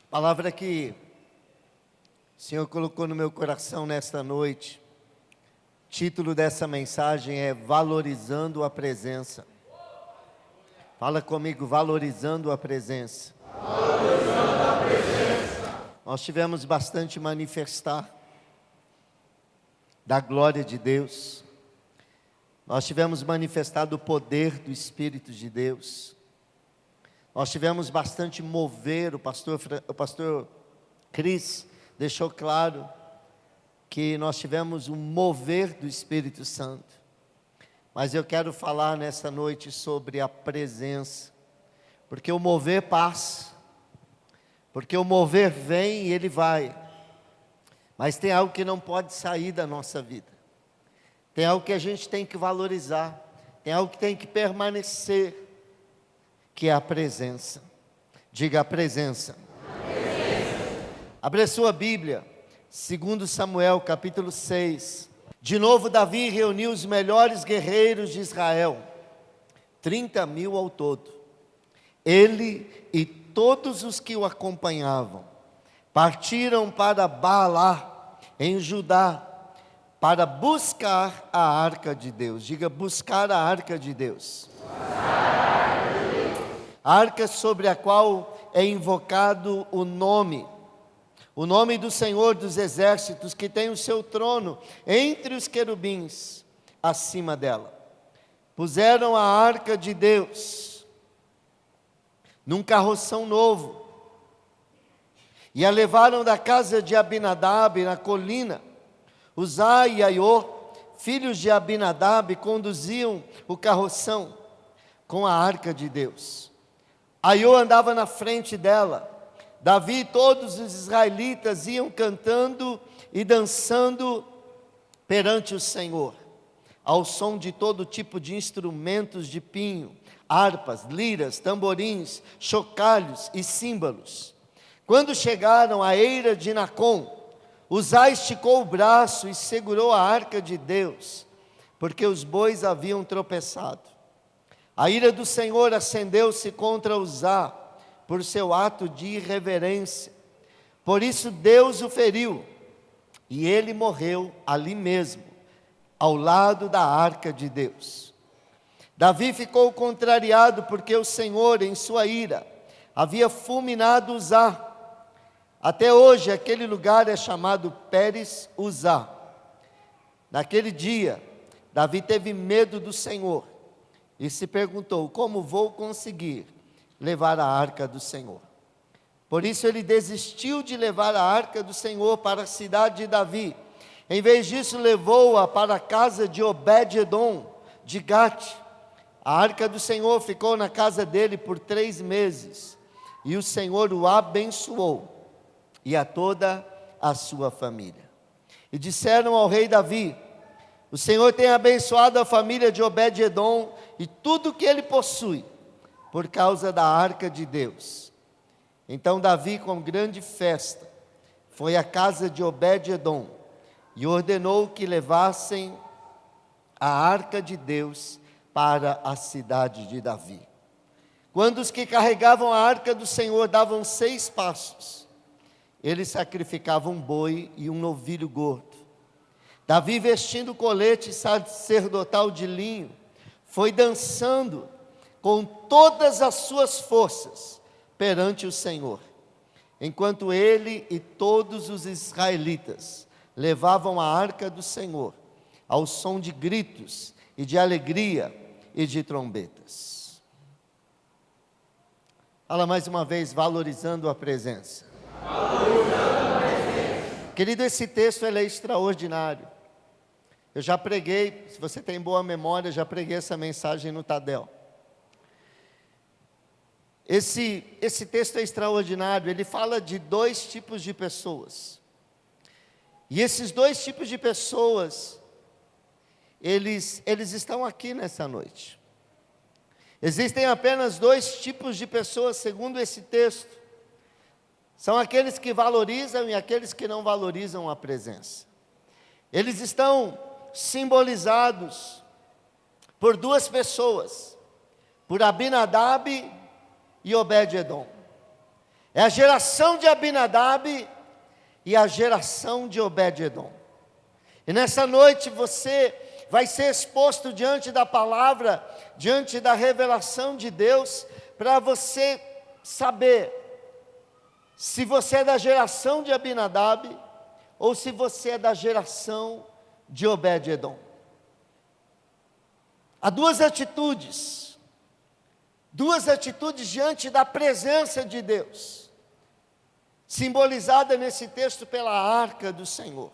Palavra que o Senhor colocou no meu coração nesta noite. O título dessa mensagem é Valorizando a Presença. Fala comigo, valorizando a presença. Valorizando a presença. Nós tivemos bastante manifestar da glória de Deus. Nós tivemos manifestado o poder do Espírito de Deus. Nós tivemos bastante mover, o pastor Cris deixou claro que nós tivemos um mover do Espírito Santo. Mas eu quero falar nessa noite sobre a presença, porque o mover passa, porque o mover vem e ele vai, mas tem algo que não pode sair da nossa vida, tem algo que a gente tem que valorizar, tem algo que tem que permanecer, que é a presença. Diga a presença. Abra a sua Bíblia, 2 Samuel capítulo 6. De novo Davi reuniu os melhores guerreiros de Israel, 30.000 ao todo. Ele e todos os que o acompanhavam partiram para Baalá, em Judá, para buscar a arca de Deus. Diga, buscar a arca de Deus. A arca sobre a qual é invocado o nome do Senhor dos Exércitos, que tem o seu trono entre os querubins, acima dela. Puseram a arca de Deus num carroção novo, e a levaram da casa de Abinadab, na colina. Uzá e Aiô, filhos de Abinadab, conduziam o carroção com a arca de Deus. Aiô andava na frente dela. Davi e todos os israelitas iam cantando e dançando perante o Senhor, ao som de todo tipo de instrumentos de pinho, harpas, liras, tamborins, chocalhos e símbolos. Quando chegaram à eira de Nacon, Uzá esticou o braço e segurou a arca de Deus, porque os bois haviam tropeçado. A ira do Senhor acendeu-se contra Uzá, por seu ato de irreverência. Por isso Deus o feriu, e ele morreu ali mesmo, ao lado da arca de Deus. Davi ficou contrariado, porque o Senhor, em sua ira, havia fulminado Uzá. Até hoje aquele lugar é chamado Pérez Uzá. Naquele dia, Davi teve medo do Senhor, e se perguntou: como vou conseguir levar a arca do Senhor? Por isso ele desistiu de levar a arca do Senhor para a cidade de Davi. Em vez disso, levou-a para a casa de Obed-edom, de Gate. A arca do Senhor ficou na casa dele por 3 meses, e o Senhor o abençoou, e a toda a sua família. E disseram ao rei Davi: o Senhor tem abençoado a família de Obed-edom e tudo que ele possui, por causa da arca de Deus. Então Davi, com grande festa, foi à casa de Obed-edom e ordenou que levassem a arca de Deus para a cidade de Davi. Quando os que carregavam a arca do Senhor davam 6 passos, eles sacrificavam um boi e um novilho gordo. Davi, vestindo o colete sacerdotal de linho, foi dançando com todas as suas forças perante o Senhor, enquanto ele e todos os israelitas levavam a arca do Senhor, ao som de gritos e de alegria e de trombetas. Fala mais uma vez, valorizando a presença. Valorizando a presença. Querido, esse texto ele é extraordinário. Eu já preguei, se você tem boa memória, já preguei essa mensagem no Tadel. Esse texto é extraordinário, ele fala de 2 tipos de pessoas. E esses 2 tipos de pessoas, eles estão aqui nessa noite. Existem apenas 2 tipos de pessoas, segundo esse texto. São aqueles que valorizam e aqueles que não valorizam a presença. Eles estão simbolizados por 2 pessoas, por Abinadab e Obed-edom. É a geração de Abinadab e a geração de Obed-edom. E nessa noite você vai ser exposto diante da palavra, diante da revelação de Deus, para você saber se você é da geração de Abinadab ou se você é da geração de Obed-edom. Há duas atitudes diante da presença de Deus, simbolizada nesse texto pela arca do Senhor.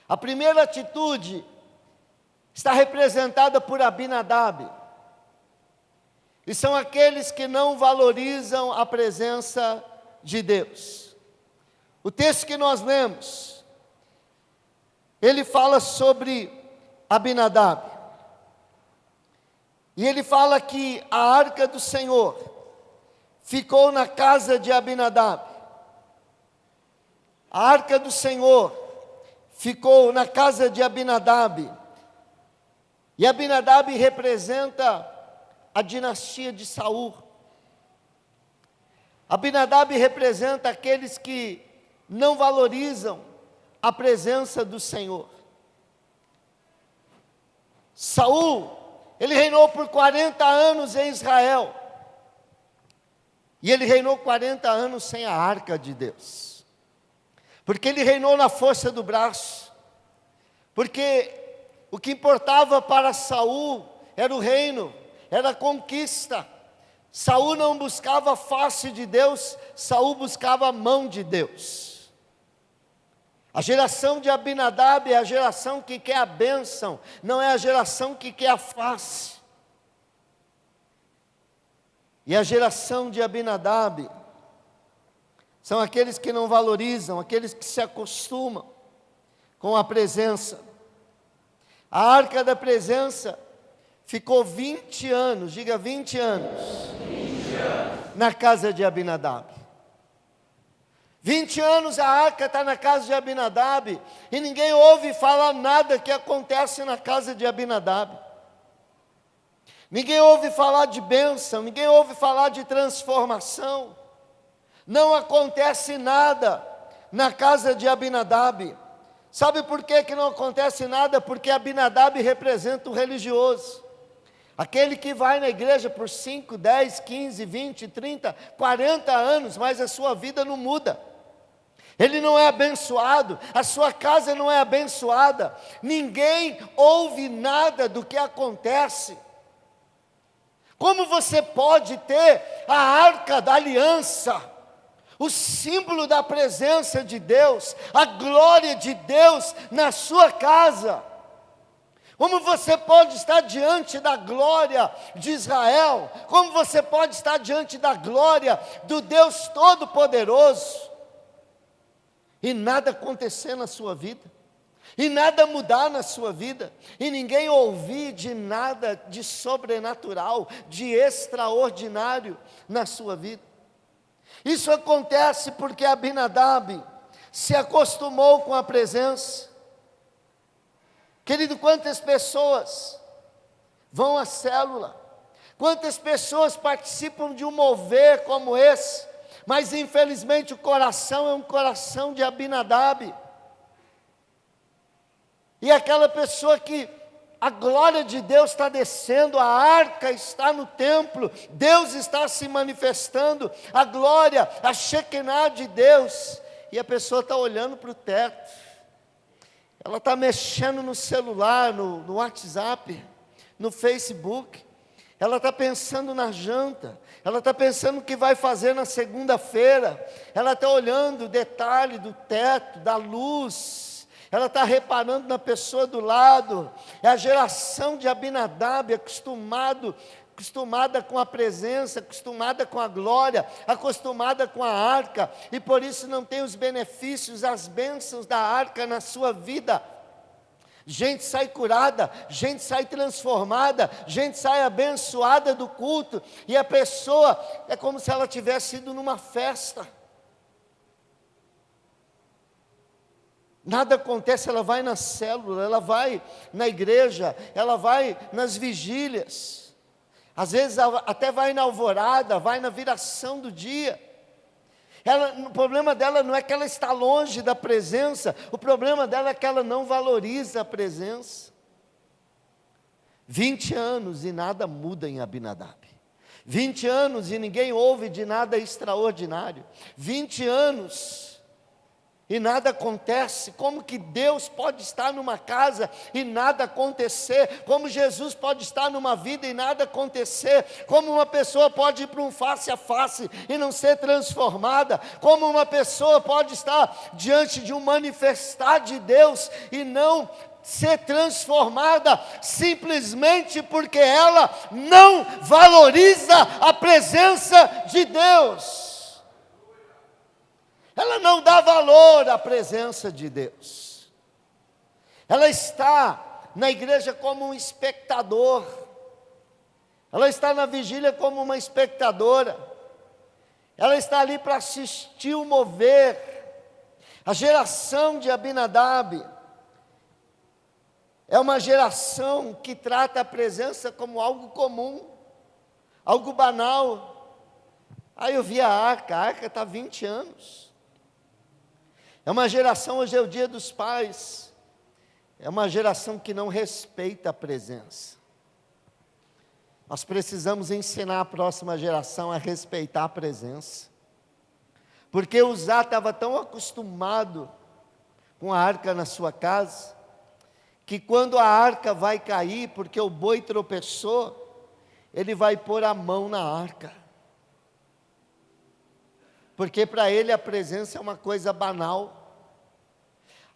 A primeira atitude está representada por Abinadab, e são aqueles que não valorizam a presença de Deus. O texto que nós lemos, ele fala sobre Abinadab, e ele fala que a arca do Senhor ficou na casa de Abinadab. A arca do Senhor ficou na casa de Abinadab. E Abinadab representa a dinastia de Saul. Abinadab representa aqueles que não valorizam a presença do Senhor. Saul, ele reinou por 40 anos em Israel. E ele reinou 40 anos sem a arca de Deus. Porque ele reinou na força do braço. Porque o que importava para Saul era o reino, era a conquista. Saul não buscava a face de Deus, Saul buscava a mão de Deus. A geração de Abinadab é a geração que quer a bênção, não é a geração que quer a face. E a geração de Abinadab são aqueles que não valorizam, aqueles que se acostumam com a presença. A arca da presença ficou 20 anos, diga 20 anos, na casa de Abinadab. 20 anos a arca está na casa de Abinadab, e ninguém ouve falar nada que acontece na casa de Abinadab. Ninguém ouve falar de bênção, ninguém ouve falar de transformação. Não acontece nada na casa de Abinadab. Sabe por que não acontece nada? Porque Abinadab representa o religioso. Aquele que vai na igreja por 5, 10, 15, 20, 30, 40 anos, mas a sua vida não muda. Ele não é abençoado, a sua casa não é abençoada. Ninguém ouve nada do que acontece. Como você pode ter a arca da aliança, o símbolo da presença de Deus, a glória de Deus na sua casa? Como você pode estar diante da glória de Israel? Como você pode estar diante da glória do Deus Todo-Poderoso e nada acontecer na sua vida? E nada mudar na sua vida, e ninguém ouvir de nada de sobrenatural, de extraordinário na sua vida? Isso acontece porque Abinadab se acostumou com a presença. Querido, quantas pessoas vão à célula, quantas pessoas participam de um mover como esse, mas infelizmente o coração é um coração de Abinadab. E aquela pessoa que a glória de Deus está descendo, a arca está no templo, Deus está se manifestando, a glória, a Shekinah de Deus, e a pessoa está olhando para o teto, ela está mexendo no celular, no WhatsApp, no Facebook, ela está pensando na janta, ela está pensando o que vai fazer na segunda-feira, ela está olhando o detalhe do teto, da luz, ela está reparando na pessoa do lado. É a geração de Abinadab, acostumada com a presença, acostumada com a glória, acostumada com a arca, e por isso não tem os benefícios, as bênçãos da arca na sua vida. Gente sai curada, gente sai transformada, gente sai abençoada do culto, e a pessoa é como se ela tivesse ido numa festa. Nada acontece, ela vai na célula, ela vai na igreja, ela vai nas vigílias, às vezes até vai na alvorada, vai na viração do dia, O problema dela não é que ela está longe da presença, o problema dela é que ela não valoriza a presença. 20 anos e nada muda em Abinadab. 20 anos e ninguém ouve de nada extraordinário. 20 anos e nada acontece. Como que Deus pode estar numa casa e nada acontecer? Como Jesus pode estar numa vida e nada acontecer? Como uma pessoa pode ir para um face a face e não ser transformada? Como uma pessoa pode estar diante de um manifestar de Deus e não ser transformada, simplesmente porque ela não valoriza a presença de Deus? Ela não dá valor à presença de Deus. Ela está na igreja como um espectador. Ela está na vigília como uma espectadora. Ela está ali para assistir o mover. A geração de Abinadab é uma geração que trata a presença como algo comum, algo banal. Aí eu vi a arca está há 20 anos. É uma geração, hoje é o dia dos pais, é uma geração que não respeita a presença. Nós precisamos ensinar a próxima geração a respeitar a presença, porque Uzá estava tão acostumado com a arca na sua casa, que quando a arca vai cair, porque o boi tropeçou, ele vai pôr a mão na arca, porque para ele a presença é uma coisa banal.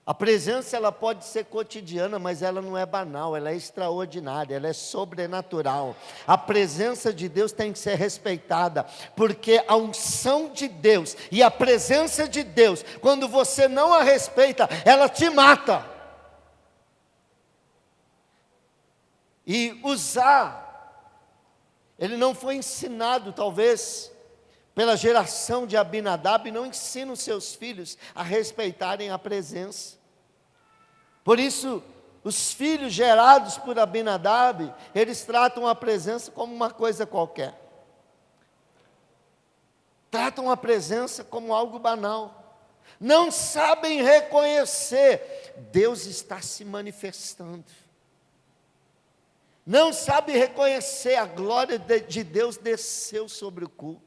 A presença ela pode ser cotidiana, mas ela não é banal, ela é extraordinária, ela é sobrenatural. A presença de Deus tem que ser respeitada, porque a unção de Deus e a presença de Deus, quando você não a respeita, ela te mata. E Uzá, ele não foi ensinado talvez pela geração de Abinadab, não ensina os seus filhos a respeitarem a presença. Por isso, os filhos gerados por Abinadab, eles tratam a presença como uma coisa qualquer. Tratam a presença como algo banal. Não sabem reconhecer, Deus está se manifestando. Não sabe reconhecer, a glória de Deus desceu sobre o culto.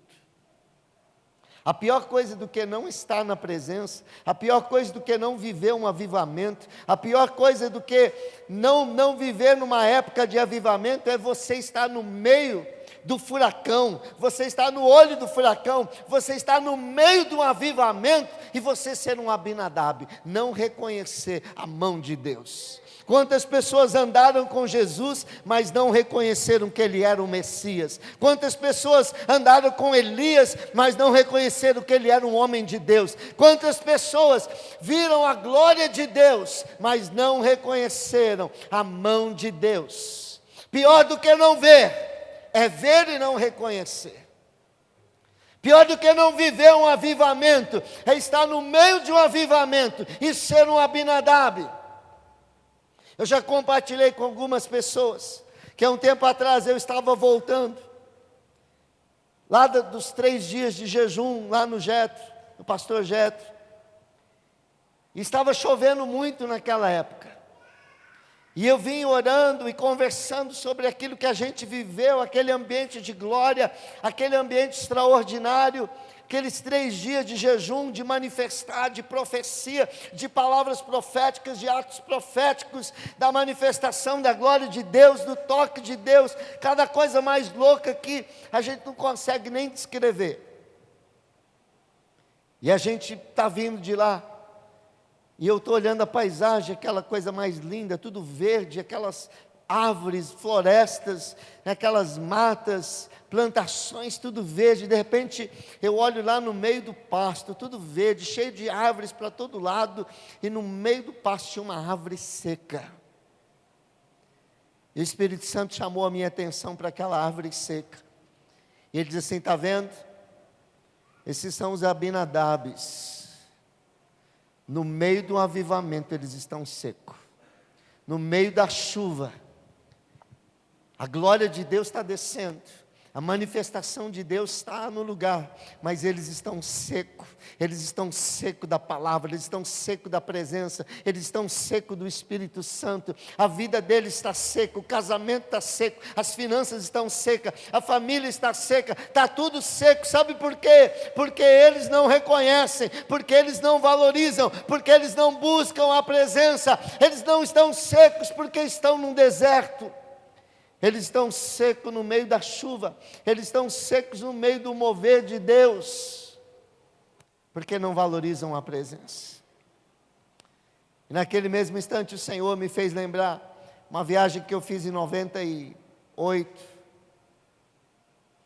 A pior coisa do que não estar na presença, a pior coisa do que não viver um avivamento, a pior coisa do que não viver numa época de avivamento é você estar no meio do furacão, você está no olho do furacão, você está no meio de um avivamento e você ser um Abinadab, não reconhecer a mão de Deus. Quantas pessoas andaram com Jesus, mas não reconheceram que Ele era o Messias? Quantas pessoas andaram com Elias, mas não reconheceram que Ele era um homem de Deus? Quantas pessoas viram a glória de Deus, mas não reconheceram a mão de Deus? Pior do que não ver, é ver e não reconhecer. Pior do que não viver um avivamento, é estar no meio de um avivamento e ser um Abinadab. Eu já compartilhei com algumas pessoas, que há um tempo atrás eu estava voltando, lá dos 3 dias de jejum, lá no Jetro, no pastor Jetro, e estava chovendo muito naquela época, e eu vim orando e conversando sobre aquilo que a gente viveu, aquele ambiente de glória, aquele ambiente extraordinário, aqueles 3 dias de jejum, de manifestar, de profecia, de palavras proféticas, de atos proféticos, da manifestação da glória de Deus, do toque de Deus, cada coisa mais louca que a gente não consegue nem descrever. E a gente está vindo de lá, e eu estou olhando a paisagem, aquela coisa mais linda, tudo verde, aquelas árvores, florestas, aquelas matas, plantações, tudo verde. De repente eu olho lá no meio do pasto, tudo verde, cheio de árvores para todo lado, e no meio do pasto tinha uma árvore seca. E o Espírito Santo chamou a minha atenção para aquela árvore seca, e ele diz assim: está vendo? Esses são os Abinadabes. No meio do avivamento eles estão secos, no meio da chuva, a glória de Deus está descendo, A manifestação de Deus está no lugar, mas eles estão secos da palavra, eles estão secos da presença, eles estão secos do Espírito Santo. A vida deles está seca, o casamento está seco, as finanças estão secas, a família está seca, está tudo seco. Sabe por quê? Porque eles não reconhecem, porque eles não valorizam, porque eles não buscam a presença. Eles não estão secos porque estão num deserto. Eles estão secos no meio da chuva, eles estão secos no meio do mover de Deus, porque não valorizam a presença. E naquele mesmo instante o Senhor me fez lembrar uma viagem que eu fiz em 98.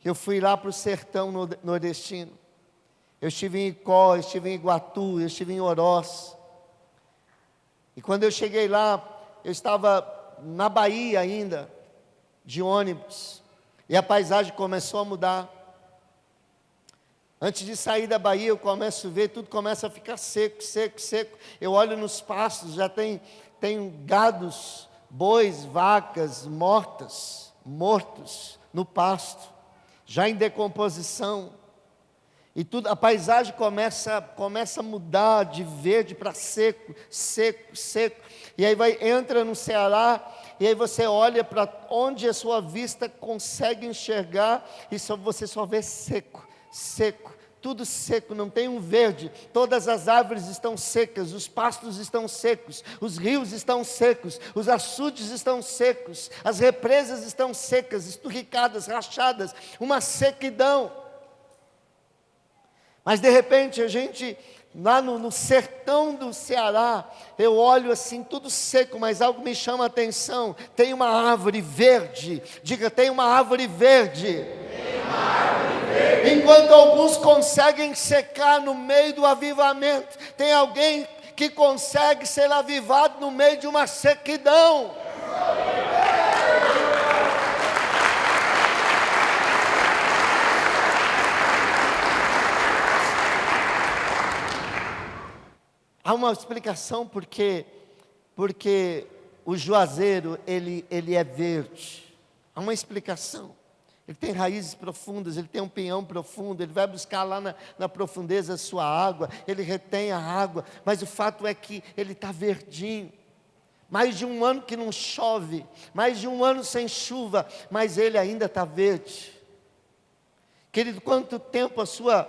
Eu fui lá para o sertão nordestino. Eu estive em Icó, eu estive em Iguatu, eu estive em Oroz. E quando eu cheguei lá, eu estava na Bahia ainda, de ônibus, e a paisagem começou a mudar. Antes de sair da Bahia, eu começo a ver, tudo começa a ficar seco. Eu olho nos pastos, já tem gados, bois, vacas mortos no pasto, já em decomposição. E tudo, a paisagem começa a mudar de verde para seco. E aí entra no Ceará, e aí você olha para onde a sua vista consegue enxergar, e você só vê seco, tudo seco, não tem um verde. Todas as árvores estão secas, os pastos estão secos, os rios estão secos, os açudes estão secos, as represas estão secas, esturricadas, rachadas, uma sequidão. Mas de repente a gente, lá no sertão do Ceará, eu olho assim, tudo seco, mas algo me chama a atenção. Tem uma árvore verde. Diga, tem uma árvore verde. Tem uma árvore verde. Enquanto alguns conseguem secar no meio do avivamento, tem alguém que consegue ser avivado no meio de uma sequidão. Há uma explicação porque o juazeiro, ele é verde. Há uma explicação. Ele tem raízes profundas, ele tem um pinhão profundo, ele vai buscar lá na profundeza a sua água, ele retém a água, mas o fato é que ele está verdinho. Mais de um ano que não chove, mais de um ano sem chuva, mas ele ainda está verde. Querido, quanto tempo a sua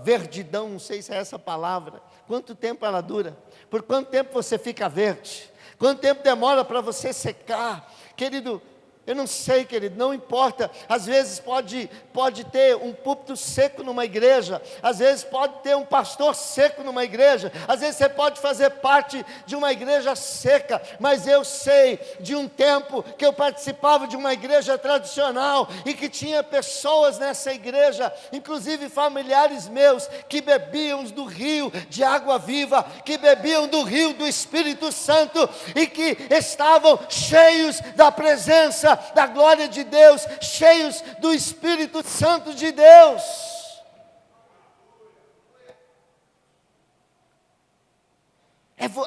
verdidão, não sei se é essa palavra, quanto tempo ela dura? Por quanto tempo você fica verde? Quanto tempo demora para você secar? Querido, eu não sei, querido, não importa. Às vezes pode ter um púlpito seco numa igreja, às vezes pode ter um pastor seco numa igreja, às vezes você pode fazer parte de uma igreja seca, mas eu sei de um tempo que eu participava de uma igreja tradicional e que tinha pessoas nessa igreja, inclusive familiares meus, que bebiam do rio de água viva, que bebiam do rio do Espírito Santo e que estavam cheios da presença, da glória de Deus, cheios do Espírito Santo de Deus.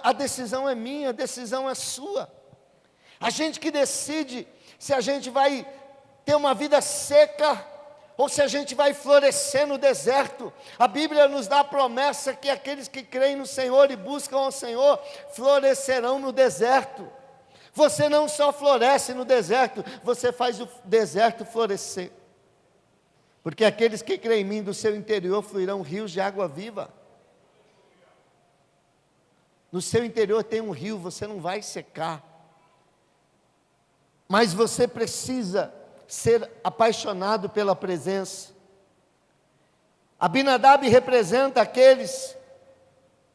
A decisão é minha, a decisão é sua. A gente que decide se a gente vai ter uma vida seca ou se a gente vai florescer no deserto. A Bíblia nos dá a promessa que aqueles que creem no Senhor e buscam ao Senhor florescerão no deserto. Você não só floresce no deserto, você faz o deserto florescer. Porque aqueles que creem em mim, do seu interior fluirão rios de água viva. No seu interior tem um rio, você não vai secar. Mas você precisa ser apaixonado pela presença. Abinadab representa aqueles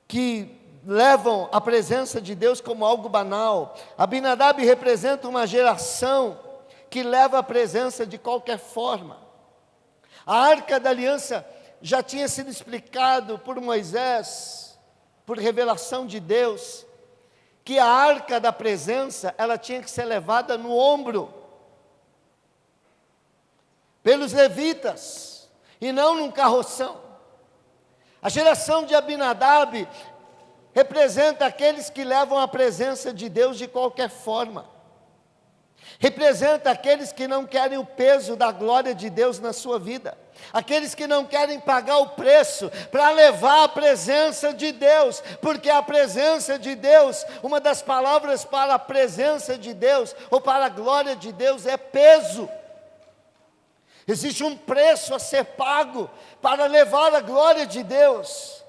que levam a presença de Deus como algo banal. Abinadab representa uma geração que leva a presença de qualquer forma. A Arca da Aliança já tinha sido explicado por Moisés, por revelação de Deus, que a Arca da Presença, ela tinha que ser levada no ombro, pelos levitas, e não num carroção. A geração de Abinadab representa aqueles que levam a presença de Deus de qualquer forma. Representa aqueles que não querem o peso da glória de Deus na sua vida, aqueles que não querem pagar o preço para levar a presença de Deus, porque a presença de Deus, uma das palavras para a presença de Deus, ou para a glória de Deus, é peso. Existe um preço a ser pago para levar a glória de Deus.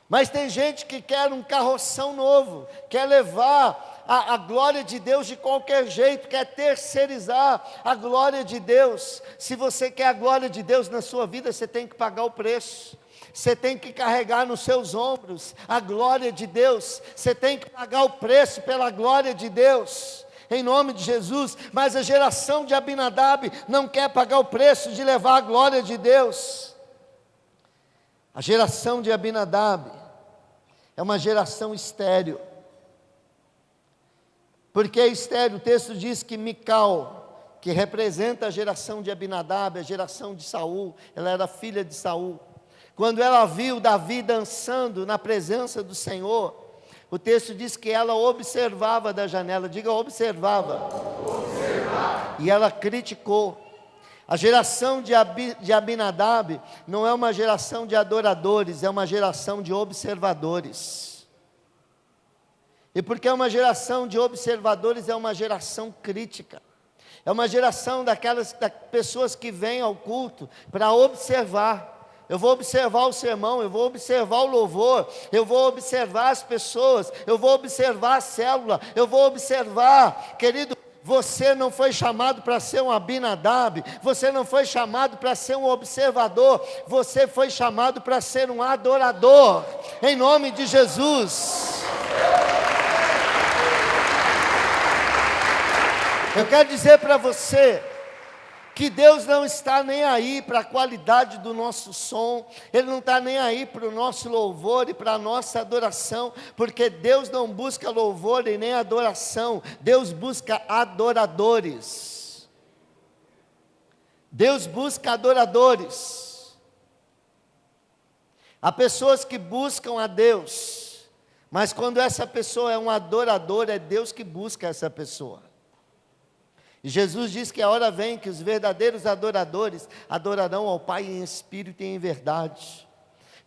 Mas tem gente que quer um carroção novo, quer levar a glória de Deus de qualquer jeito, quer terceirizar a glória de Deus. Se você quer a glória de Deus na sua vida, você tem que pagar o preço. Você tem que carregar nos seus ombros a glória de Deus. Você tem que pagar o preço pela glória de Deus, em nome de Jesus. Mas a geração de Abinadab não quer pagar o preço de levar a glória de Deus. A geração de Abinadab é uma geração estéril. Porque é estéril. O texto diz que Mical, que representa a geração de Abinadab, a geração de Saul, ela era filha de Saul. Quando ela viu Davi dançando na presença do Senhor, o texto diz que ela observava da janela. Diga, observava. E ela criticou. A geração de Abinadab não é uma geração de adoradores, é uma geração de observadores. E porque é uma geração de observadores, é uma geração crítica. É uma geração daquelas pessoas que vêm ao culto para observar. Eu vou observar o sermão, eu vou observar o louvor, eu vou observar as pessoas, eu vou observar a célula, eu vou observar, querido. Você não foi chamado para ser um Abinadab, você não foi chamado para ser um observador, você foi chamado para ser um adorador, em nome de Jesus. Eu quero dizer para você que Deus não está nem aí para a qualidade do nosso som, Ele não está nem aí para o nosso louvor e para a nossa adoração, porque Deus não busca louvor e nem adoração, Deus busca adoradores. Deus busca adoradores. Há pessoas que buscam a Deus, mas quando essa pessoa é um adorador, é Deus que busca essa pessoa. E Jesus diz que a hora vem que os verdadeiros adoradores adorarão ao Pai em espírito e em verdade.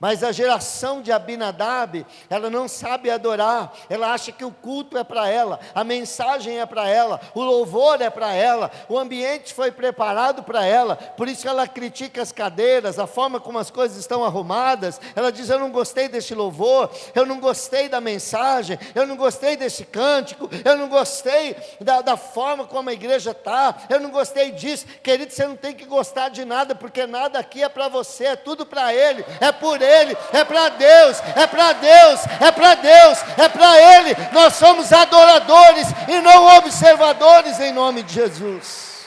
Mas a geração de Abinadab, ela não sabe adorar, ela acha que o culto é para ela, a mensagem é para ela, o louvor é para ela, o ambiente foi preparado para ela, por isso ela critica as cadeiras, a forma como as coisas estão arrumadas. Ela diz: eu não gostei deste louvor, eu não gostei da mensagem, eu não gostei desse cântico, eu não gostei da forma como a igreja está, eu não gostei disso. Querido, você não tem que gostar de nada, porque nada aqui é para você, é tudo para Ele, é por Ele, é para Deus, é para Deus, é para Deus, é para Ele. Nós somos adoradores e não observadores, em nome de Jesus.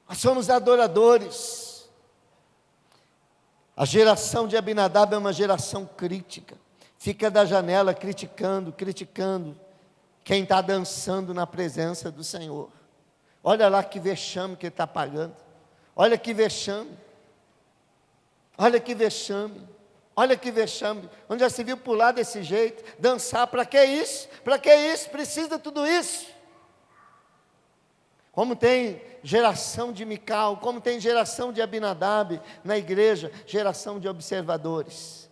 Nós somos adoradores. A geração de Abinadab é uma geração crítica, fica da janela criticando quem está dançando na presença do Senhor. Olha lá que vexame que ele está pagando, olha que vexame. Olha que vexame, olha que vexame. Onde já se viu pular desse jeito, dançar? Para que isso? Para que isso? Precisa tudo isso? Como tem geração de Mical, como tem geração de Abinadab na igreja, geração de observadores.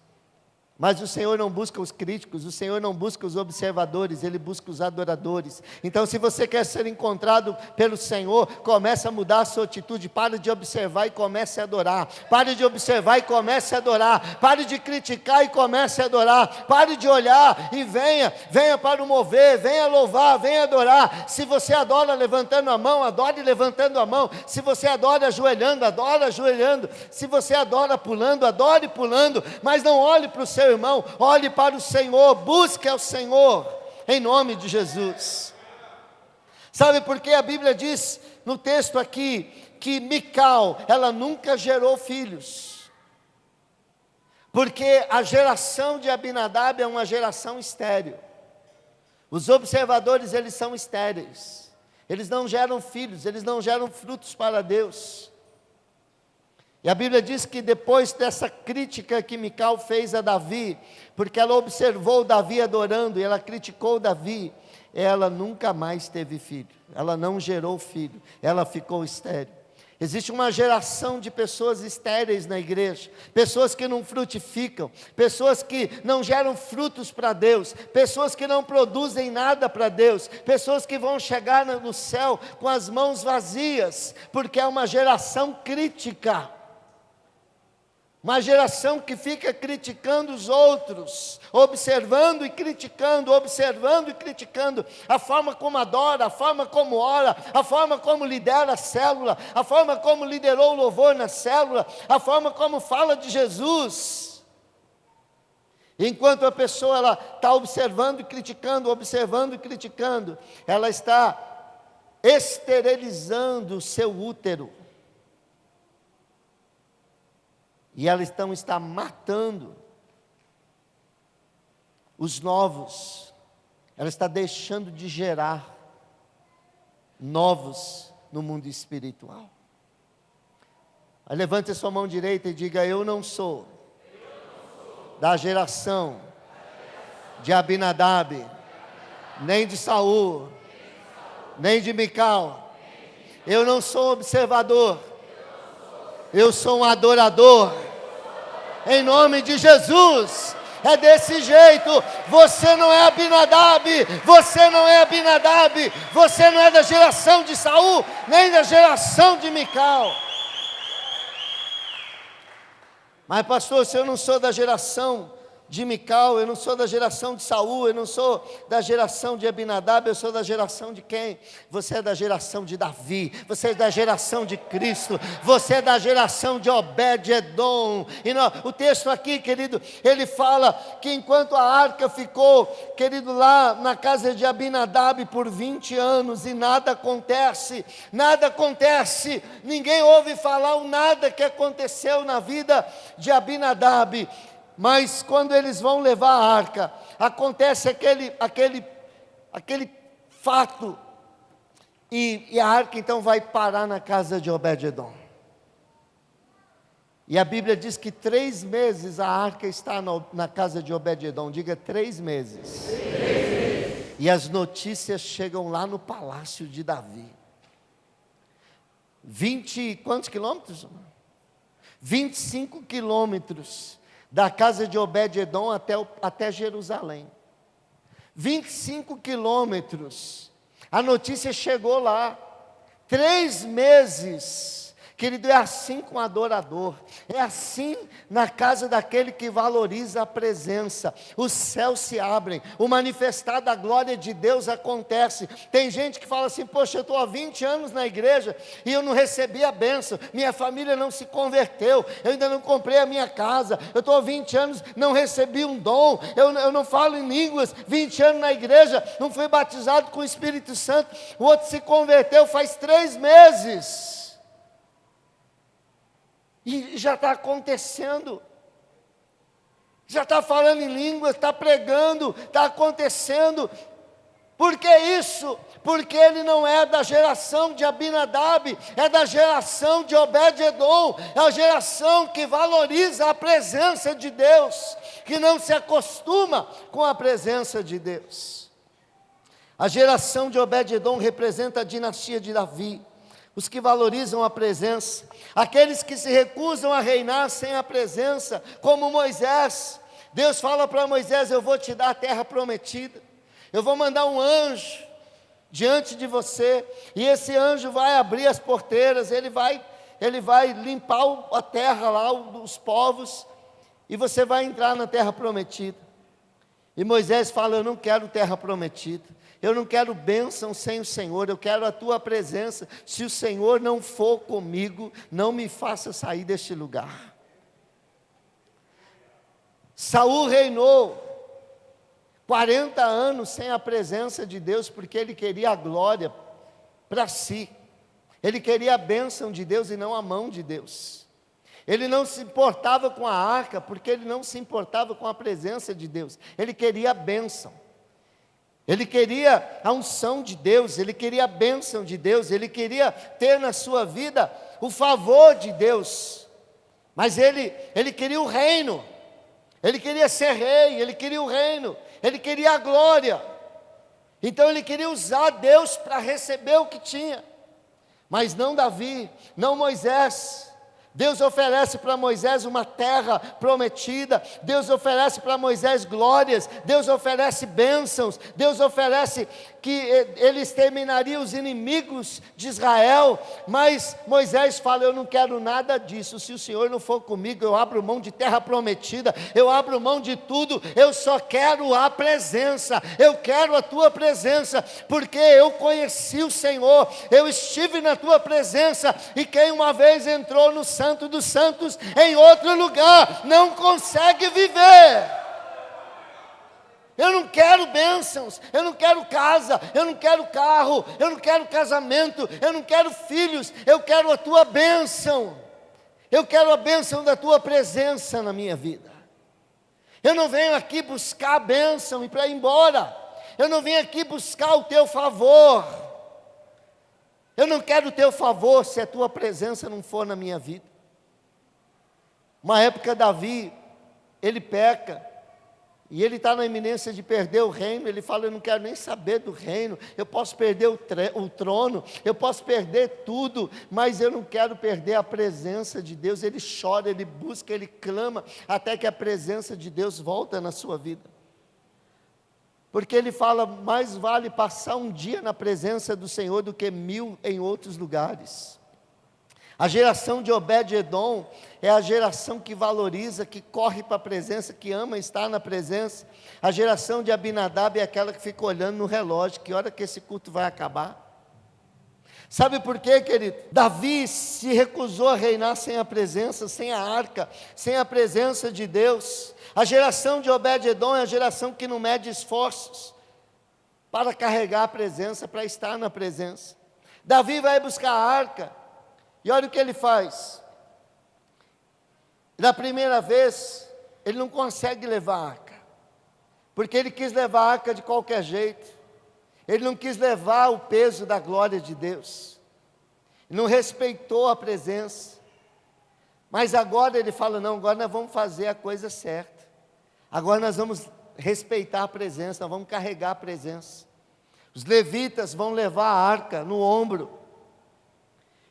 Mas o Senhor não busca os críticos, o Senhor não busca os observadores, Ele busca os adoradores. Então, se você quer ser encontrado pelo Senhor, comece a mudar a sua atitude. Pare de observar e comece a adorar. Pare de observar e comece a adorar. Pare de criticar e comece a adorar. Pare de olhar e venha para o mover, venha louvar, venha adorar. Se você adora levantando a mão, adore levantando a mão. Se você adora ajoelhando, adora ajoelhando. Se você adora pulando, adore pulando. Mas não olhe para o seu irmão, olhe para o Senhor, busque ao Senhor, em nome de Jesus. Sabe por que a Bíblia diz no texto aqui, que Mical, ela nunca gerou filhos? Porque a geração de Abinadab é uma geração estéril. Os observadores, eles são estéreis, eles não geram filhos, eles não geram frutos para Deus. E a Bíblia diz que depois dessa crítica que Mical fez a Davi, porque ela observou Davi adorando, e ela criticou Davi, ela nunca mais teve filho, ela não gerou filho, ela ficou estéril. Existe uma geração de pessoas estéreis na igreja, pessoas que não frutificam, pessoas que não geram frutos para Deus, pessoas que não produzem nada para Deus, pessoas que vão chegar no céu com as mãos vazias, porque é uma geração crítica. Uma geração que fica criticando os outros, observando e criticando a forma como adora, a forma como ora, a forma como lidera a célula, a forma como liderou o louvor na célula, a forma como fala de Jesus. Enquanto a pessoa ela está observando e criticando, ela está esterilizando o seu útero. E ela está matando os novos. Ela está deixando de gerar novos no mundo espiritual. Aí levante a sua mão direita e diga: eu não sou da geração de Abinadab, nem de Saul, nem de Mical. Eu não sou observador. Eu sou um adorador, em nome de Jesus. É desse jeito. Você não é Abinadab, você não é da geração de Saul, nem da geração de Mical. Mas pastor, se eu não sou da geração de Mical, eu não sou da geração de Saul, eu não sou da geração de Abinadab, eu sou da geração de quem? Você é da geração de Davi, você é da geração de Cristo, você é da geração de Obed-edom. E não, o texto aqui, querido, ele fala que enquanto a arca ficou, querido, lá na casa de Abinadab por 20 anos e nada acontece, ninguém ouve falar o nada que aconteceu na vida de Abinadab. Mas quando eles vão levar a arca, acontece aquele fato, e a arca então vai parar na casa de Obed-edom. E a Bíblia diz que 3 meses a arca está na casa de Obed-edom. Diga 3 meses. 3 meses. E as notícias chegam lá no palácio de Davi. 20, quantos quilômetros? 25 quilômetros. Da casa de Obed-edom até Jerusalém. 25 quilômetros. A notícia chegou lá. 3 meses. Querido, é assim com o adorador. É assim na casa daquele que valoriza a presença. Os céus se abrem. O manifestar da glória de Deus acontece. Tem gente que fala assim: poxa, eu estou há 20 anos na igreja e eu não recebi a bênção. Minha família não se converteu. Eu ainda não comprei a minha casa. Eu estou há 20 anos, não recebi um dom. Eu não falo em línguas. 20 anos na igreja, não fui batizado com o Espírito Santo. O outro se converteu faz 3 meses. E já está acontecendo, já está falando em línguas, está pregando, está acontecendo. Por que isso? Porque ele não é da geração de Abinadab, é da geração de Obed-edom, é a geração que valoriza a presença de Deus, que não se acostuma com a presença de Deus. A geração de Obed-edom representa a dinastia de Davi. Os que valorizam a presença, aqueles que se recusam a reinar sem a presença, como Moisés. Deus fala para Moisés: eu vou te dar a terra prometida, eu vou mandar um anjo diante de você, e esse anjo vai abrir as porteiras, ele vai limpar a terra lá, os povos, e você vai entrar na terra prometida. E Moisés fala: eu não quero terra prometida, eu não quero bênção sem o Senhor, eu quero a tua presença. Se o Senhor não for comigo, não me faça sair deste lugar. Saul reinou 40 anos sem a presença de Deus, porque ele queria a glória para si. Ele queria a bênção de Deus e não a mão de Deus. Ele não se importava com a arca, porque ele não se importava com a presença de Deus. Ele queria a bênção. Ele queria a unção de Deus, ele queria a bênção de Deus, ele queria ter na sua vida o favor de Deus. Mas ele queria o reino, ele queria ser rei, ele queria o reino, ele queria a glória. Então ele queria usar Deus para receber o que tinha, mas não Davi, não Moisés. Deus oferece para Moisés uma terra prometida, Deus oferece para Moisés glórias, Deus oferece bênçãos, Deus oferece que ele exterminaria os inimigos de Israel, mas Moisés fala: eu não quero nada disso, se o Senhor não for comigo, eu abro mão de terra prometida, eu abro mão de tudo, eu só quero a presença, eu quero a tua presença, porque eu conheci o Senhor, eu estive na tua presença, e quem uma vez entrou no Santo dos Santos, em outro lugar, não consegue viver. Eu não quero bênçãos, eu não quero casa, eu não quero carro, eu não quero casamento, eu não quero filhos, eu quero a tua bênção, eu quero a bênção da tua presença na minha vida. Eu não venho aqui buscar a bênção e para ir embora, eu não venho aqui buscar o teu favor, eu não quero o teu favor se a tua presença não for na minha vida. Uma época Davi, ele peca, e ele está na iminência de perder o reino. Ele fala: eu não quero nem saber do reino, eu posso perder o trono, eu posso perder tudo, mas eu não quero perder a presença de Deus. Ele chora, ele busca, ele clama, até que a presença de Deus volta na sua vida, porque ele fala: mais vale passar um dia na presença do Senhor do que 1000 em outros lugares. A geração de Obed-Edom é a geração que valoriza, que corre para a presença, que ama estar na presença. A geração de Abinadab é aquela que fica olhando no relógio, que hora que esse culto vai acabar. Sabe por quê, querido? Davi se recusou a reinar sem a presença, sem a arca, sem a presença de Deus. A geração de Obed-Edom é a geração que não mede esforços para carregar a presença, para estar na presença. Davi vai buscar a arca, e olha o que ele faz. Da primeira vez, ele não consegue levar a arca, porque ele quis levar a arca de qualquer jeito, ele não quis levar o peso da glória de Deus, não respeitou a presença. Mas agora ele fala: não, agora nós vamos fazer a coisa certa, agora nós vamos respeitar a presença, nós vamos carregar a presença. Os levitas vão levar a arca no ombro,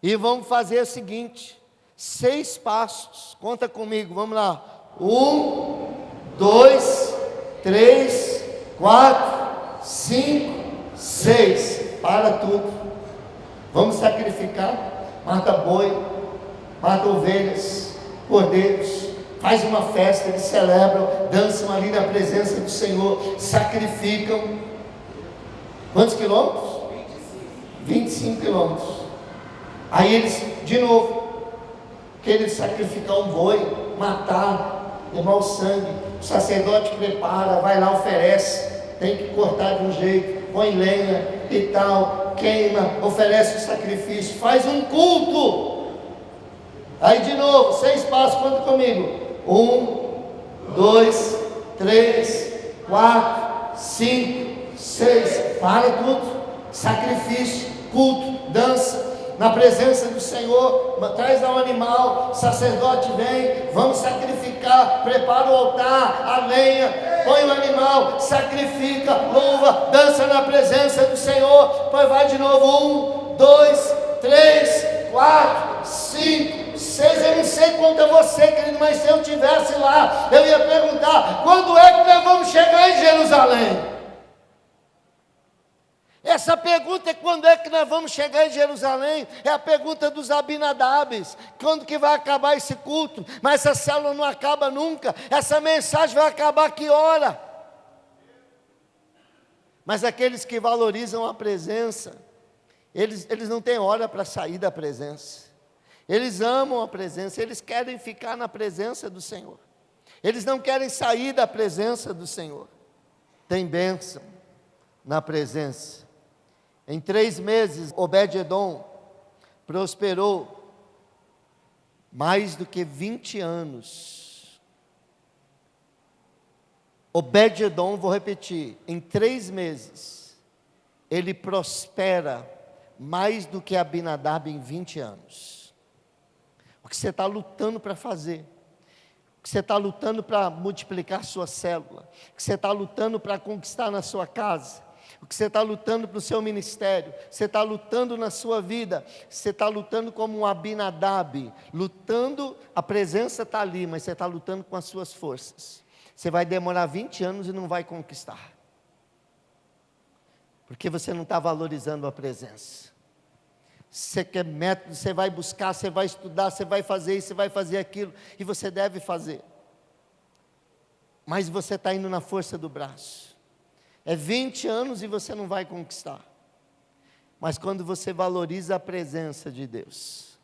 e vamos fazer o seguinte: 6 passos, conta comigo, vamos lá, 1, 2, 3, 4, 5, 6, para tudo, vamos sacrificar, mata boi, mata ovelhas, cordeiros, faz uma festa, eles celebram, dançam ali na presença do Senhor, sacrificam. Quantos quilômetros? 25 quilômetros. Aí eles, de novo, querem sacrificar um boi, matar, levar o sangue. O sacerdote prepara, vai lá, oferece, tem que cortar de um jeito, põe lenha e tal, queima, oferece o sacrifício, faz um culto. Aí de novo, 6 passos, conta comigo: 1, 2, 3, 4, 5, 6, para tudo, sacrifício, culto, dança, na presença do Senhor, traz lá um animal, sacerdote vem, vamos sacrificar, prepara o altar, a lenha, põe o animal, sacrifica, louva, dança na presença do Senhor, depois vai de novo, 1, 2, 3, 4, 5, 6, eu não sei quanto é você, querido, mas se eu estivesse lá, eu ia perguntar: quando é que nós vamos chegar em Jerusalém? Essa pergunta é: quando é que nós vamos chegar em Jerusalém? É a pergunta dos Abinadabes: quando que vai acabar esse culto? Mas essa célula não acaba nunca, essa mensagem vai acabar que hora? Mas aqueles que valorizam a presença, eles não têm hora para sair da presença, eles amam a presença, eles querem ficar na presença do Senhor, eles não querem sair da presença do Senhor. Tem bênção na presença. Em 3 meses, Obed-Edom prosperou mais do que 20 anos. Obed-Edom, vou repetir, em 3 meses, ele prospera mais do que Abinadab em 20 anos. O que você está lutando para fazer, o que você está lutando para multiplicar sua célula, o que você está lutando para conquistar na sua casa, o que você está lutando para o seu ministério, você está lutando na sua vida, você está lutando como um Abinadab, lutando, a presença está ali, mas você está lutando com as suas forças. Você vai demorar 20 anos e não vai conquistar, porque você não está valorizando a presença. Você quer método, você vai buscar, você vai estudar, você vai fazer isso, você vai fazer aquilo, e você deve fazer, mas você está indo na força do braço. É 20 anos e você não vai conquistar. Mas quando você valoriza a presença de Deus,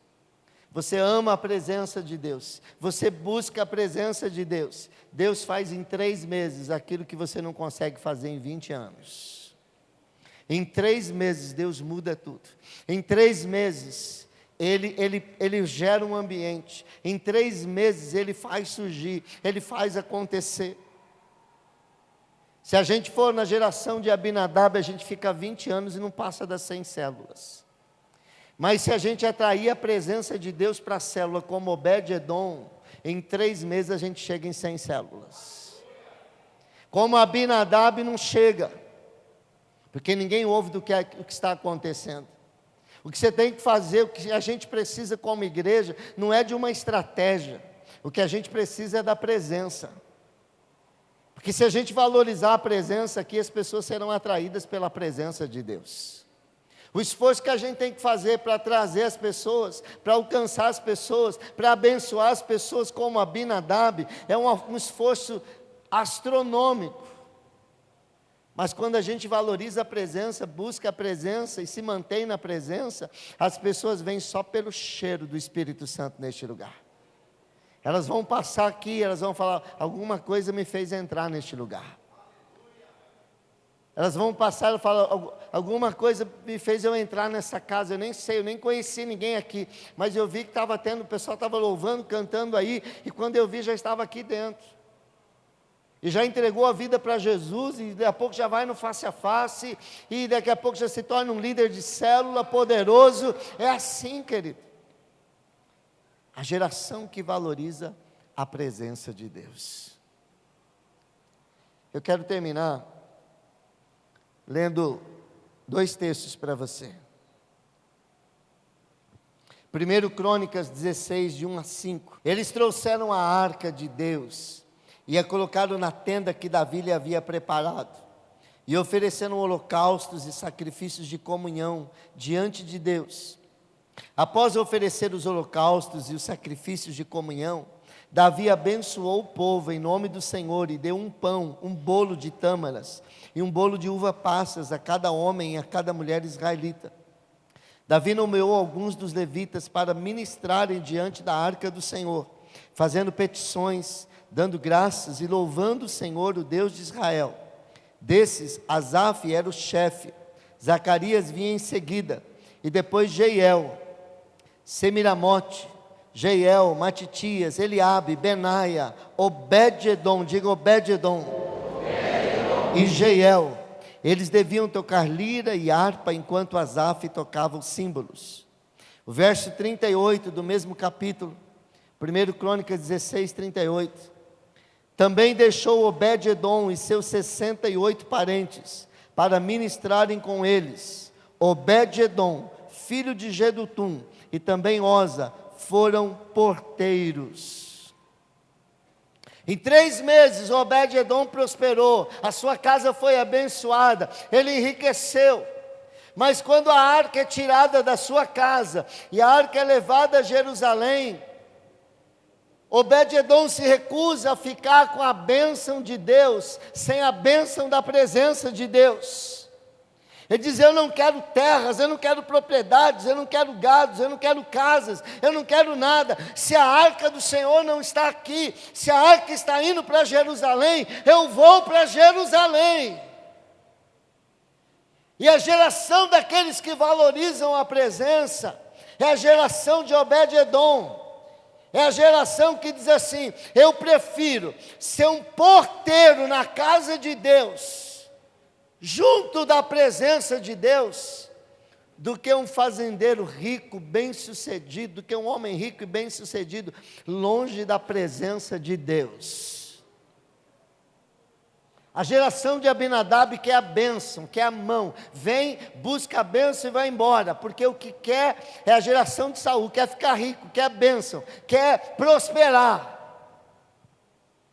você ama a presença de Deus, você busca a presença de Deus, Deus faz em 3 meses aquilo que você não consegue fazer em 20 anos. Em 3 meses Deus muda tudo. Em 3 meses Ele gera um ambiente. Em 3 meses Ele faz surgir, Ele faz acontecer. Se a gente for na geração de Abinadab, a gente fica 20 anos e não passa das 100 células. Mas se a gente atrair a presença de Deus para a célula, como Obed-edom, em 3 meses a gente chega em 100 células. Como Abinadab não chega, porque ninguém ouve o que está acontecendo. O que você tem que fazer, o que a gente precisa como igreja, não é de uma estratégia. O que a gente precisa é da presença. Porque se a gente valorizar a presença aqui, as pessoas serão atraídas pela presença de Deus. O esforço que a gente tem que fazer para trazer as pessoas, para alcançar as pessoas, para abençoar as pessoas como Abinadab, é um esforço astronômico. Mas quando a gente valoriza a presença, busca a presença e se mantém na presença, as pessoas vêm só pelo cheiro do Espírito Santo neste lugar. Elas vão passar aqui, elas vão falar, alguma coisa me fez entrar neste lugar. Elas vão passar e falar, alguma coisa me fez eu entrar nessa casa, eu nem sei, eu nem conheci ninguém aqui, mas eu vi que estava tendo, o pessoal estava louvando, cantando aí, e quando eu vi já estava aqui dentro. E já entregou a vida para Jesus, e daqui a pouco já vai no face a face, e daqui a pouco já se torna um líder de célula poderoso. É assim, querido. A geração que valoriza a presença de Deus. Eu quero terminar lendo 2 textos para você. 1 Crônicas 16, de 1 a 5. Eles trouxeram a arca de Deus e a colocaram na tenda que Davi lhe havia preparado, e ofereceram holocaustos e sacrifícios de comunhão diante de Deus. Após oferecer os holocaustos e os sacrifícios de comunhão, Davi abençoou o povo em nome do Senhor e deu um pão, um bolo de tâmaras e um bolo de uva passas a cada homem e a cada mulher israelita. Davi nomeou alguns dos levitas para ministrarem diante da arca do Senhor, fazendo petições, dando graças e louvando o Senhor, o Deus de Israel. Desses, Asaf era o chefe, Zacarias vinha em seguida, e depois Jeiel, Semiramote, Jeiel, Matitias, Eliabe, Benaia, Obed-edom, diga Obed-edom, e Jeiel. Eles deviam tocar lira e harpa enquanto Asaf tocava os símbolos. O verso 38 do mesmo capítulo, 1 Crônicas 16, 38. Também deixou Obed-edom e seus 68 parentes para ministrarem com eles. Obed-edom, filho de Jedutum, e também Oza, foram porteiros. Em 3 meses Obed-edom prosperou, a sua casa foi abençoada, ele enriqueceu. Mas quando a arca é tirada da sua casa, e a arca é levada a Jerusalém, Obed-edom se recusa a ficar com a bênção de Deus, sem a bênção da presença de Deus. Ele diz, eu não quero terras, eu não quero propriedades, eu não quero gados, eu não quero casas, eu não quero nada. Se a arca do Senhor não está aqui, se a arca está indo para Jerusalém, eu vou para Jerusalém. E a geração daqueles que valorizam a presença, é a geração de Obed-edom. É a geração que diz assim, eu prefiro ser um porteiro na casa de Deus, junto da presença de Deus, do que um fazendeiro rico, bem-sucedido, do que um homem rico e bem-sucedido, longe da presença de Deus. A geração de Abinadab quer a bênção, quer a mão. Vem, busca a bênção e vai embora. Porque o que quer é a geração de Saul. Quer ficar rico, quer a bênção, quer prosperar.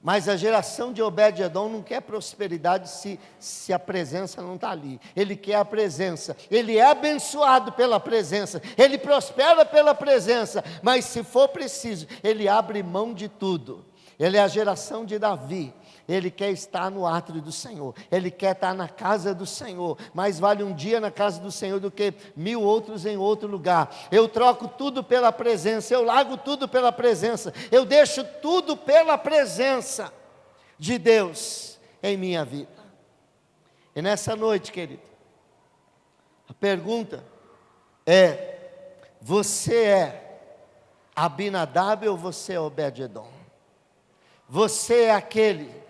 Mas a geração de Obed-edom não quer prosperidade se a presença não está ali. Ele quer a presença. Ele é abençoado pela presença. Ele prospera pela presença. Mas se for preciso, ele abre mão de tudo. Ele é a geração de Davi. Ele quer estar no átrio do Senhor. Ele quer estar na casa do Senhor. Mais vale um dia na casa do Senhor do que 1000 outros em outro lugar. Eu troco tudo pela presença. Eu largo tudo pela presença. Eu deixo tudo pela presença de Deus em minha vida. E nessa noite, querido, a pergunta é: você é Abinadab ou você é Obed-edom? Você é aquele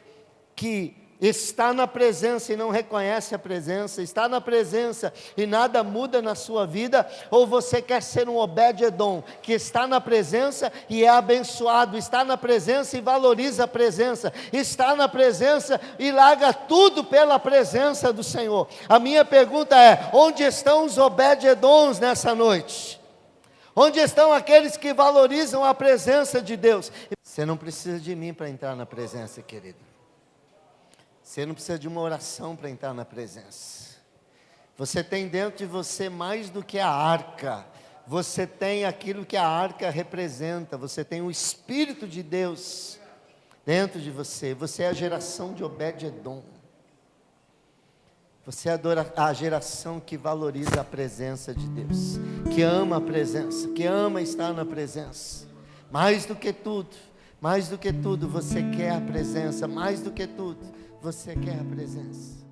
que está na presença e não reconhece a presença, está na presença e nada muda na sua vida, ou você quer ser um Obed-edom, que está na presença e é abençoado, está na presença e valoriza a presença, está na presença e larga tudo pela presença do Senhor? A minha pergunta é: onde estão os Obed-edoms nessa noite? Onde estão aqueles que valorizam a presença de Deus? Você não precisa de mim para entrar na presença, querido. Você não precisa de uma oração para entrar na presença. Você tem dentro de você mais do que a arca. Você tem aquilo que a arca representa. Você tem o Espírito de Deus dentro de você. Você é a geração de Obed-edom. Você é a geração que valoriza a presença de Deus, que ama a presença, que ama estar na presença. Mais do que tudo, você quer a presença. Mais do que tudo, você quer a presença.